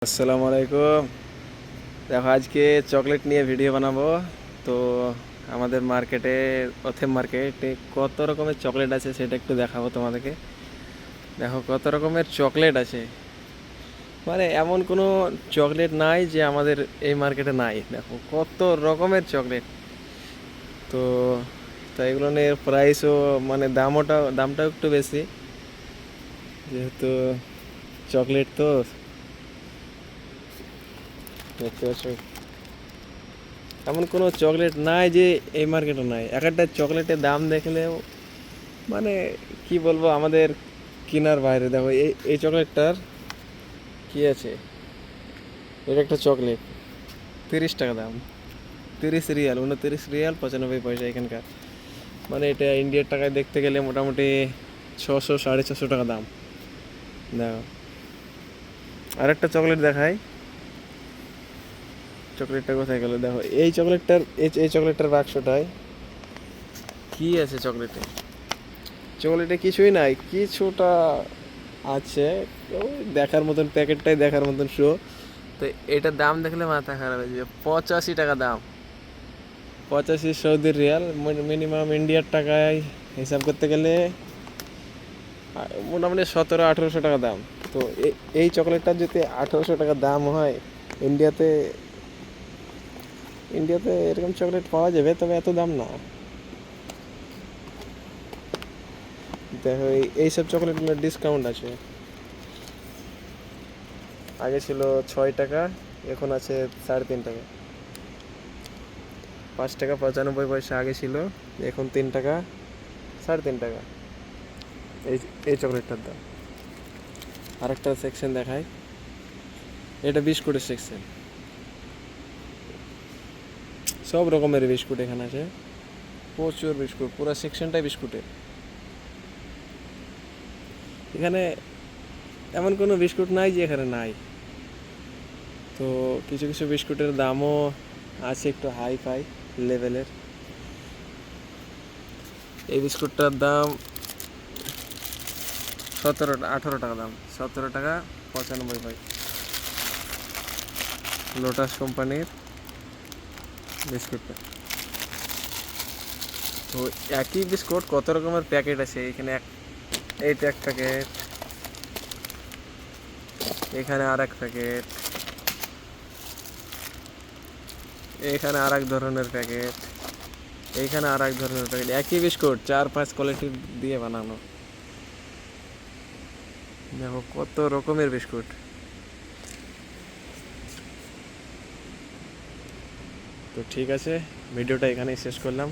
আসসালামু আলাইকুম। দেখো, আজকে চকলেট নিয়ে ভিডিও বানাবো। তো আমাদের অথেম মার্কেটে কত রকমের চকলেট আছে সেটা একটু দেখাবো তোমাদেরকে। দেখো কত রকমের চকলেট আছে, মানে এমন কোনো চকলেট নাই যে আমাদের এই মার্কেটে নাই। দেখো কত রকমের চকলেট। তো তো এগুলো নিয়ে প্রাইসও, মানে দামটাও একটু বেশি, যেহেতু চকলেট তো দেখতে পাচ্ছ। এমন কোনো চকলেট নাই যে এই মার্কেটে নাই। এক একটা চকলেটের দাম দেখলেও, মানে কি বলবো, আমাদের কেনার বাইরে। দেখো এই চকলেটটার কি আছে, এটা একটা চকলেট, 30 টাকা দাম। 30 রিয়াল, 29 রিয়াল 95 পয়সা এখানকার। মানে এটা ইন্ডিয়ার টাকায় দেখতে গেলে মোটামুটি 600 সাড়ে 600 টাকা দাম। দেখো আরেকটা চকলেট দেখাই। চকলেটটা কোথায় গেল? দেখো এই চকলেটটার বাক্সটায় কি আছে। চকলেটে কিছুই নাই, কিছুটা আছে। ওই দেখার মতন, প্যাকেটটাই দেখার মতন শো। তো এটার দাম দেখলে মাথা খারাপ হয়ে যাবে। 85 টাকা দাম। 85 সৌদি রিয়াল, মিনিমাম ইন্ডিয়ার টাকায় হিসাব করতে গেলে মোটামুটি 1700-1800 টাকা দাম। তো এই চকলেটটার যদি 1800 টাকা দাম হয়, ইন্ডিয়াতে ইন্ডিয়াতে এরকম চকলেট পাওয়া যাবে, তবে এত দাম না। দেখো এইসব চকলেটগুলোর ডিসকাউন্ট আছে। আগে ছিল 6 টাকা, এখন আছে 3.5 টাকা। 5 টাকা 95 পয়সা আগে ছিল, এখন 3 টাকা 3.5 টাকা এই এই চকলেটটার দাম। আরেকটা সেকশন দেখায়, এটা বিস্কুটের সেকশন। সব রকমের বিস্কুট এখানে আছে, প্রচুর বিস্কুট, পুরো সেকশনটাই বিস্কুটের। এখানে এমন কোনো বিস্কুট নাই যে এখানে নাই। তো কিছু কিছু বিস্কুটের দামও আছে একটু হাই ফাই লেভেলের। এই বিস্কুটটার দাম 18 টাকা দাম। 17 টাকা 95 পয়সা। লোটাস কোম্পানির বিস্কুটটা। তো একই বিস্কুট কত রকমের প্যাকেট আছে এখানে। এইটা এক প্যাকেট, এখানে আর এক প্যাকেট, এখানে আর এক ধরনের প্যাকেট, এইখানে আর এক ধরনের প্যাকেট। একই বিস্কুট 4-5 কোয়ালিটি দিয়ে বানানো। দেখো কত রকমের বিস্কুট। তো ঠিক আছে, ভিডিওটা এখানেই শেষ করলাম।